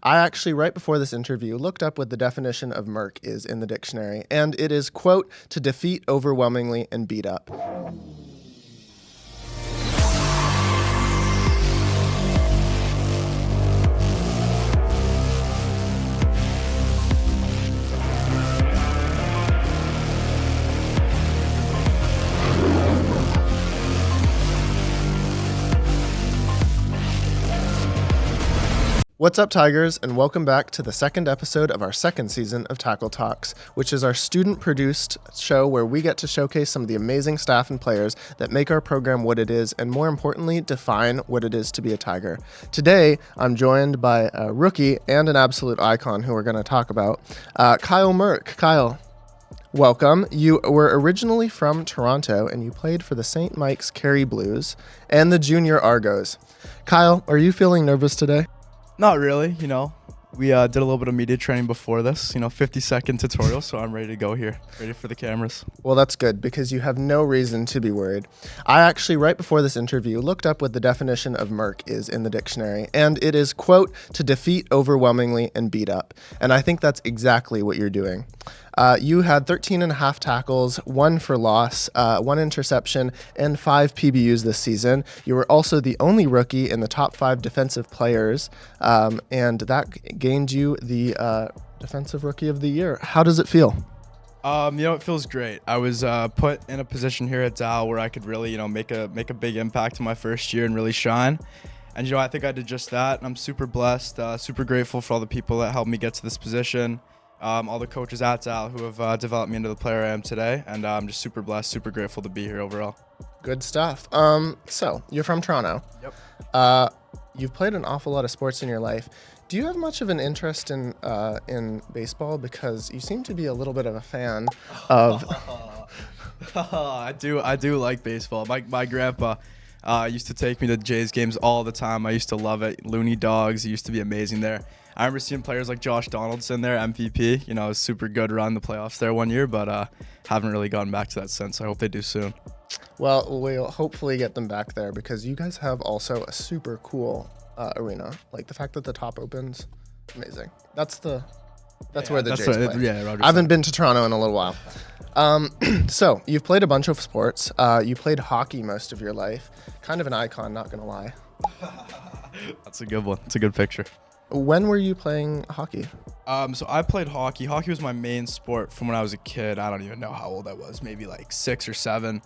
I actually, right before this interview, looked up what the definition of Merk is in the dictionary, and it is, quote, to defeat overwhelmingly and beat up. What's up, Tigers, and welcome back to the second episode of our second season of Tackle Talks, which is our student-produced show where we get to showcase some of the amazing staff and players that make our program what it is, and more importantly, define what it is to be a Tiger. Today, I'm joined by a rookie and an absolute icon who we're going to talk about, Kyle Merk. Kyle, welcome. You were originally from Toronto, and you played for the St Mikes Kerry Blues and the Junior Argos. Kyle, are you feeling nervous today? Not really, we did a little bit of media training before this, 50-second tutorial, so I'm ready to go here, ready for the cameras. Well, that's good because you have no reason to be worried. I actually, right before this interview, looked up what the definition of Merk is in the dictionary, and it is, quote, to defeat overwhelmingly and beat up. And I think that's exactly what you're doing. You had 13 and a half tackles, 1 for loss, 1 interception, and 5 PBUs this season. You were also the only rookie in the top 5 defensive players, and that gained you the Defensive Rookie of the Year. How does it feel? It feels great. I was put in a position here at Dal where I could really, make a big impact in my first year and really shine. And, I think I did just that. I'm super blessed, super grateful for all the people that helped me get to this position. All the coaches at Dal who have developed me into the player I am today, and I'm just super blessed, super grateful to be here overall. Good stuff. So you're from Toronto. Yep. You've played an awful lot of sports in your life. Do you have much of an interest in baseball? Because you seem to be a little bit of a fan of. I do like baseball. My grandpa used to take me to Jays games all the time. I used to love it. Looney Dogs used to be amazing there. I remember seeing players like Josh Donaldson there, MVP. It was super good around the playoffs there one year, but haven't really gotten back to that since. I hope they do soon. Well, we'll hopefully get them back there because you guys have also a super cool arena. Like the fact that the top opens, amazing. That's where the Jays play. Yeah, I haven't been to Toronto in a little while. So you've played a bunch of sports. You played hockey most of your life. Kind of an icon, not gonna lie. That's a good one. It's a good picture. When were you playing hockey? So I played hockey. Hockey was my main sport from when I was a kid. I don't even know how old I was, maybe like 6 or 7.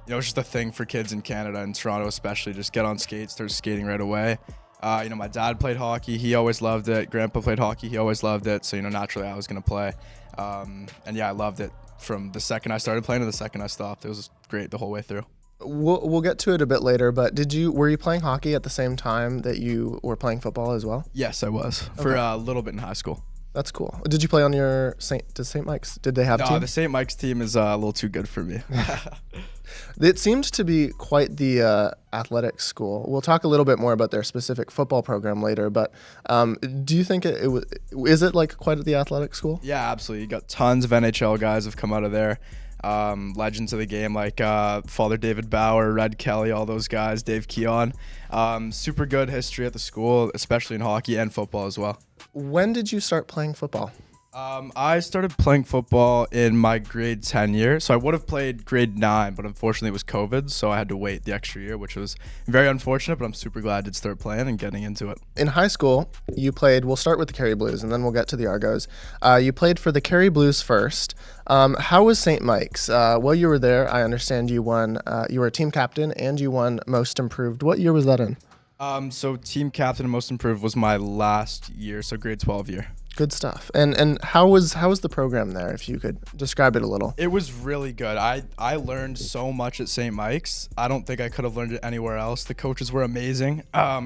It's just a thing for kids in Canada and Toronto especially. Just get on skates, start skating right away. My dad played hockey. He always loved it. Grandpa played hockey. He always loved it. So, naturally I was going to play. And yeah, I loved it from the second I started playing to the second I stopped. It was great the whole way through. We'll get to it a bit later, but were you playing hockey at the same time that you were playing football as well? Yes, I was for a little bit in high school. That's cool. Did you play on your St Mikes? Did they have a team? The St Mikes team is a little too good for me. It seemed to be quite the athletic school. We'll talk a little bit more about their specific football program later, but do you think is it like quite the athletic school? Yeah, absolutely. You got tons of NHL guys have come out of there. Legends of the game like Father David Bauer, Red Kelly, all those guys, Dave Keon. Super good history at the school, especially in hockey and football as well. When did you start playing football? I started playing football in my grade 10 year. So I would have played grade 9, but unfortunately it was COVID, so I had to wait the extra year, which was very unfortunate, but I'm super glad I did start playing and getting into it. In high school, we'll start with the Kerry Blues, and then we'll get to the Argos. You played for the Kerry Blues first. How was St. Mikes? While you were there, I understand you won. You were a team captain, and you won Most Improved. What year was that in? So team captain and Most Improved was my last year, so grade 12 year. Good stuff. And how was the program there, if you could describe it a little? It was really good. I learned so much at St. Mikes. I don't think I could have learned it anywhere else. The coaches were amazing.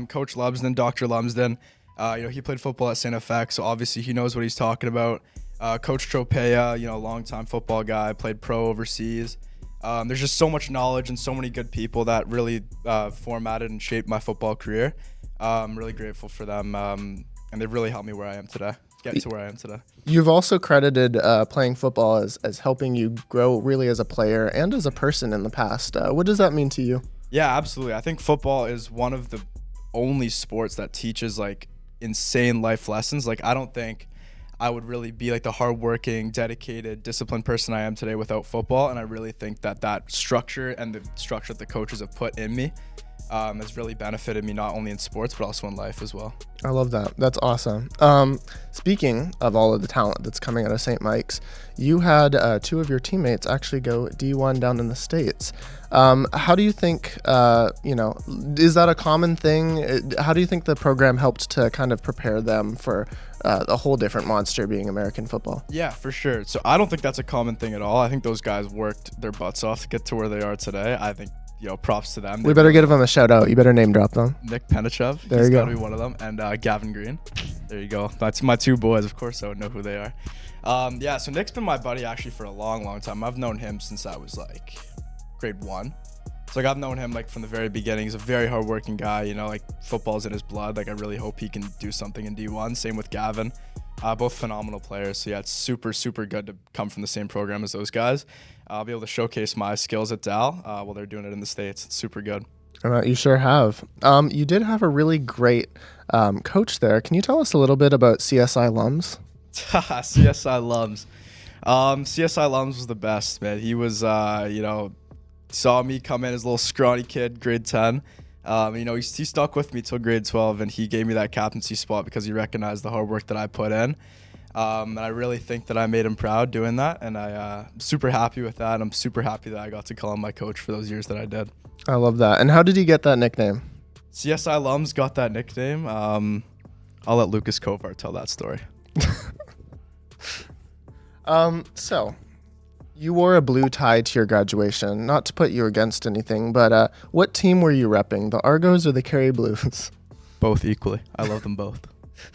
Coach Lumsden, Dr. Lumsden, he played football at St. FX, so obviously he knows what he's talking about. Coach Tropea, longtime football guy, played pro overseas. There's just so much knowledge and so many good people that really formatted and shaped my football career. I'm really grateful for them, and they've really helped me where I am today. Get to where I am today. You've also credited playing football as helping you grow really as a player and as a person in the past. What does that mean to you? Yeah, absolutely. I think football is one of the only sports that teaches like insane life lessons. Like, I don't think I would really be like the hardworking, dedicated, disciplined person I am today without football. And I really think that structure and the structure that the coaches have put in me has really benefited me, not only in sports, but also in life as well. I love that. That's awesome. Speaking of all of the talent that's coming out of St. Mike's, you had two of your teammates actually go D1 down in the States. How do you think, is that a common thing? How do you think the program helped to kind of prepare them for a whole different monster being American football? Yeah, for sure. So I don't think that's a common thing at all. I think those guys worked their butts off to get to where they are today. I think, props to them. We better give them a shout out. You better name drop them. Nick Penichev. There you go. He's got to be one of them. And Gavin Green. There you go. That's my two boys. Of course, I would know who they are. So Nick's been my buddy actually for a long, long time. I've known him since I was like grade 1. So I've known him like from the very beginning. He's a very hardworking guy. Football's in his blood. I really hope he can do something in D1. Same with Gavin. Both phenomenal players. So yeah, it's super, super good to come from the same program as those guys. I'll be able to showcase my skills at Dal while they're doing it in the States. It's super good. You sure have. You did have a really great coach there. Can you tell us a little bit about CSI Lums? CSI Lums. CSI Lums was the best, man. He was, saw me come in as a little scrawny kid, grade 10. He stuck with me till grade 12, and he gave me that captaincy spot because he recognized the hard work that I put in. And I really think that I made him proud doing that, and I'm super happy with that. I'm super happy that I got to call him my coach for those years that I did. I love that. And how did you get that nickname? CSI Lums got that nickname. I'll let Lucas Kovar tell that story. So you wore a blue tie to your graduation. Not to put you against anything, but what team were you repping, the Argos or the Kerry Blues? Both equally. I love them both.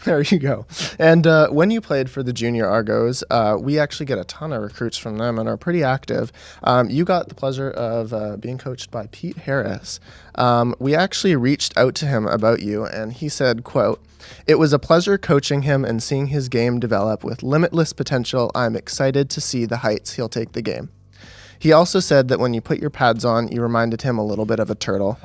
There you go. And when you played for the Junior Argos, we actually get a ton of recruits from them and are pretty active. You got the pleasure of being coached by Pete Harris. We actually reached out to him about you, and he said, quote, "It was a pleasure coaching him and seeing his game develop with limitless potential. I'm excited to see the heights he'll take the game." He also said that when you put your pads on, you reminded him a little bit of a turtle.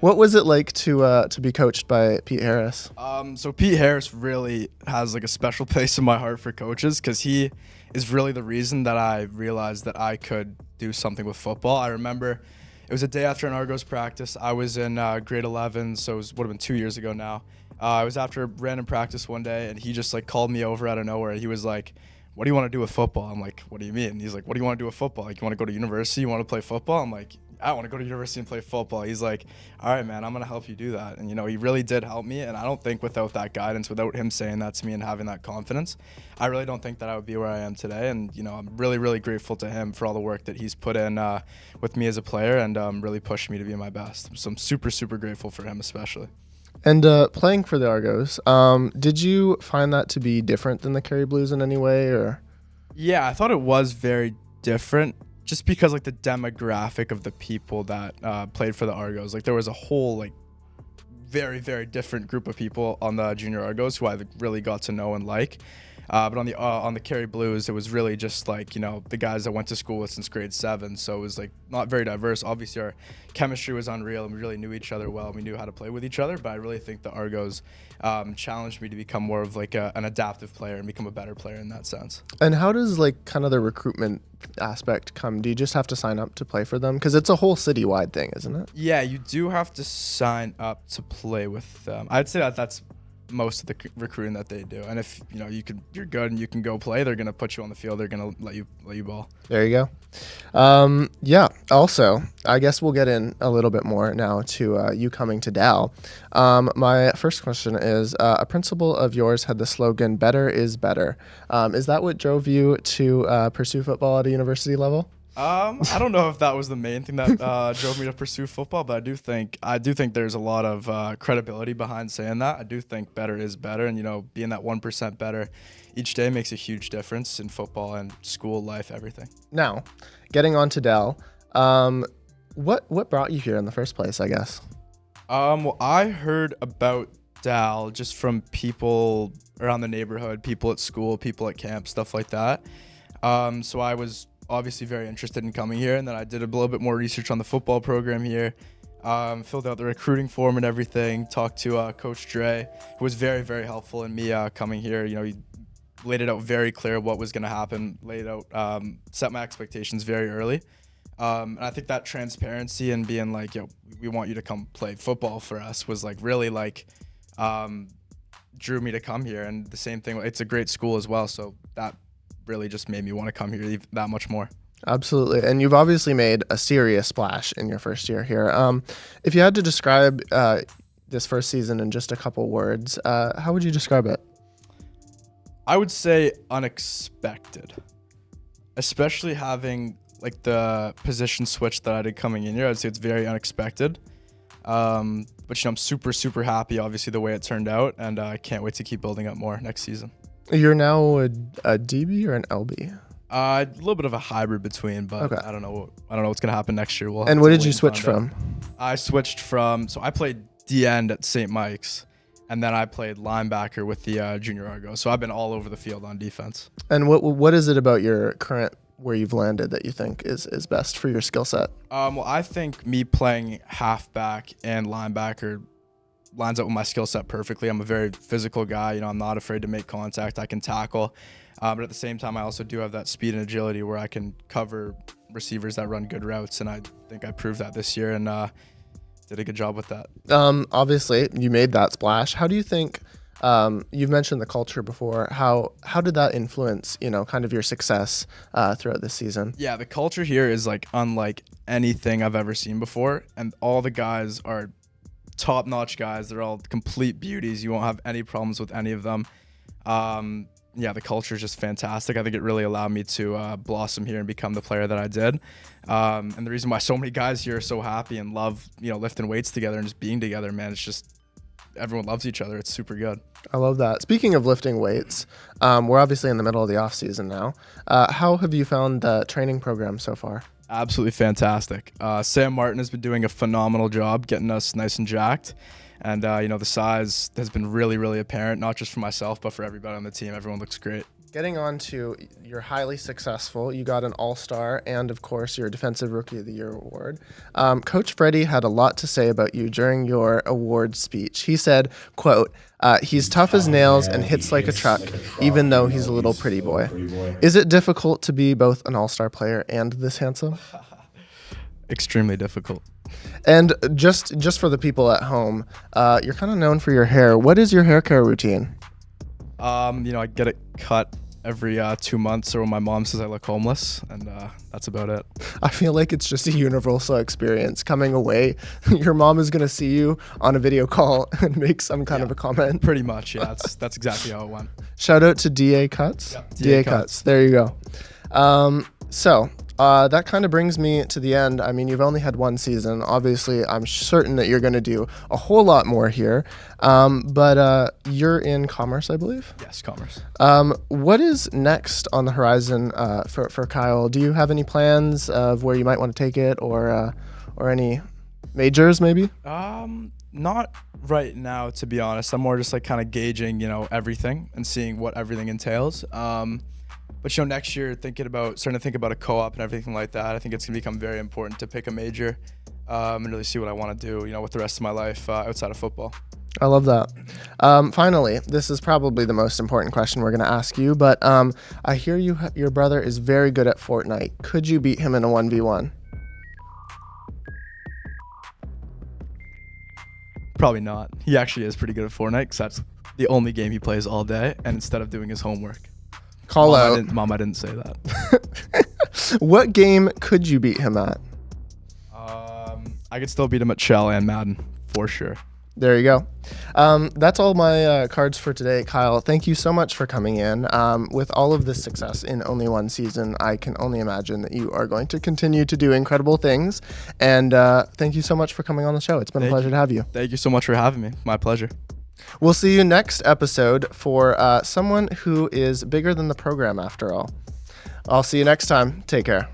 What was it like to be coached by Pete Harris? So Pete Harris really has like a special place in my heart for coaches because he is really the reason that I realized that I could do something with football. I remember it was a day after an Argos practice. I was in grade 11, so it would have been 2 years ago now. I was after a random practice one day, and he just like called me over out of nowhere. He was like, "What do you want to do with football?" I'm like, "What do you mean?" And he's like, "What do you want to do with football? Like, you want to go to university? You want to play football?" I'm like, "I want to go to university and play football." He's like, "All right, man, I'm going to help you do that." And, he really did help me. And I don't think without that guidance, without him saying that to me and having that confidence, I really don't think that I would be where I am today. And, I'm really, really grateful to him for all the work that he's put in with me as a player and really pushed me to be my best. So I'm super, super grateful for him especially. And playing for the Argos, did you find that to be different than the Kerry Blues in any way? Or? Yeah, I thought it was very different. Just because like the demographic of the people that played for the Argos, like there was a whole like very, very different group of people on the Junior Argos who I really got to know and like. But on the Kerry Blues, it was really just like, the guys I went to school with since grade 7. So it was like not very diverse. Obviously our chemistry was unreal and we really knew each other well and we knew how to play with each other. But I really think the Argos challenged me to become more of like an adaptive player and become a better player in that sense. And how does like kind of the recruitment aspect come? Do you just have to sign up to play for them? Because it's a whole citywide thing, isn't it? Yeah, you do have to sign up to play with them. I'd say that's most of the recruiting that they do. And if you're good and you can go play, they're gonna put you on the field. They're gonna let you ball. There you go. Yeah. Also, I guess we'll get in a little bit more now to you coming to Dal. My first question is: a principal of yours had the slogan "Better is better." Is that what drove you to pursue football at a university level? I don't know if that was the main thing that drove me to pursue football, but I do think there's a lot of credibility behind saying that. I do think better is better, and being that 1% better each day makes a huge difference in football and school life, everything. Now, getting on to Dal, what brought you here in the first place, I guess? Well, I heard about Dal just from people around the neighborhood, people at school, people at camp, stuff like that. So I was obviously very interested in coming here, and then I did a little bit more research on the football program here. Filled out the recruiting form and everything. Talked to Coach Dre, who was very, very helpful in me coming here. He laid it out very clear what was going to happen. Laid out, set my expectations very early. And I think that transparency and being like, we want you to come play football for us was like really like drew me to come here. And the same thing, it's a great school as well. So that really just made me want to come here that much more. Absolutely. And you've obviously made a serious splash in your first year here. If you had to describe this first season in just a couple words, how would you describe it? I would say unexpected, especially having like the position switch that I did coming in here. I'd say it's very unexpected. But I'm super, super happy, obviously, the way it turned out, and I can't wait to keep building up more next season. You're now a DB or an LB? A little bit of a hybrid between, but okay. I don't know what's gonna happen next year. And what did you switch from? I switched from, so I played D-end at St Mikes, and then I played linebacker with the Junior Argos. So I've been all over the field on defense. And what is it about your current where you've landed that you think is best for your skill set? Well, I think me playing halfback and linebacker lines up with my skill set perfectly. I'm a very physical guy. I'm not afraid to make contact. I can tackle. But at the same time, I also do have that speed and agility where I can cover receivers that run good routes. And I think I proved that this year and did a good job with that. Obviously, you made that splash. How do you think, you've mentioned the culture before, how did that influence, kind of your success throughout this season? Yeah, the culture here is like unlike anything I've ever seen before. And all the guys are top-notch guys. They're all complete beauties. You won't have any problems with any of them. Yeah, the culture is just fantastic. I think it really allowed me to blossom here and become the player that I did. And the reason why so many guys here are so happy and love, lifting weights together and just being together, man, it's just everyone loves each other. It's super good. I love that. Speaking of lifting weights, we're obviously in the middle of the off season now. How have you found the training program so far? Absolutely fantastic. Sam Martin has been doing a phenomenal job getting us nice and jacked. And, the size has been really, really apparent, not just for myself, but for everybody on the team. Everyone looks great. Getting on to you're highly successful. You got an All-Star and, of course, your Defensive Rookie of the Year award. Coach Freddie had a lot to say about you during your award speech. He said, quote, he's tough as nails and hits like a truck, even though he's a little pretty boy. Is it difficult to be both an All-Star player and this handsome? Extremely difficult. And just for the people at home, you're kind of known for your hair. What is your hair care routine? I get it cut every 2 months, or when my mom says I look homeless, and that's about it. I feel like it's just a universal experience. Coming away, your mom is going to see you on a video call and make some kind of a comment. Pretty much, yeah. That's exactly how it went. Shout out to DA Cuts. Yep, DA Cuts. There you go. So that kind of brings me to the end. I mean, you've only had one season. Obviously, I'm certain that you're going to do a whole lot more here. But you're in commerce, I believe? Yes, commerce. What is next on the horizon for Kyle? Do you have any plans of where you might want to take it, or any majors maybe? Not right now, to be honest. I'm more just like kind of gauging, everything and seeing what everything entails. But next year, starting to think about a co-op and everything like that. I think it's gonna become very important to pick a major and really see what I want to do, with the rest of my life outside of football. I love that. Finally, this is probably the most important question we're gonna ask you. But I hear your brother is very good at Fortnite. Could you beat him in a 1v1? Probably not. He actually is pretty good at Fortnite because that's the only game he plays all day, and instead of doing his homework. Mom, I didn't say that. What game could you beat him at? I could still beat him at Shell and Madden, for sure. There you go. That's all my cards for today, Kyle. Thank you so much for coming in. With all of this success in only one season, I can only imagine that you are going to continue to do incredible things. And thank you so much for coming on the show. It's been a pleasure to have you. Thank you so much for having me. My pleasure. We'll see you next episode for someone who is bigger than the program after all. I'll see you next time. Take care.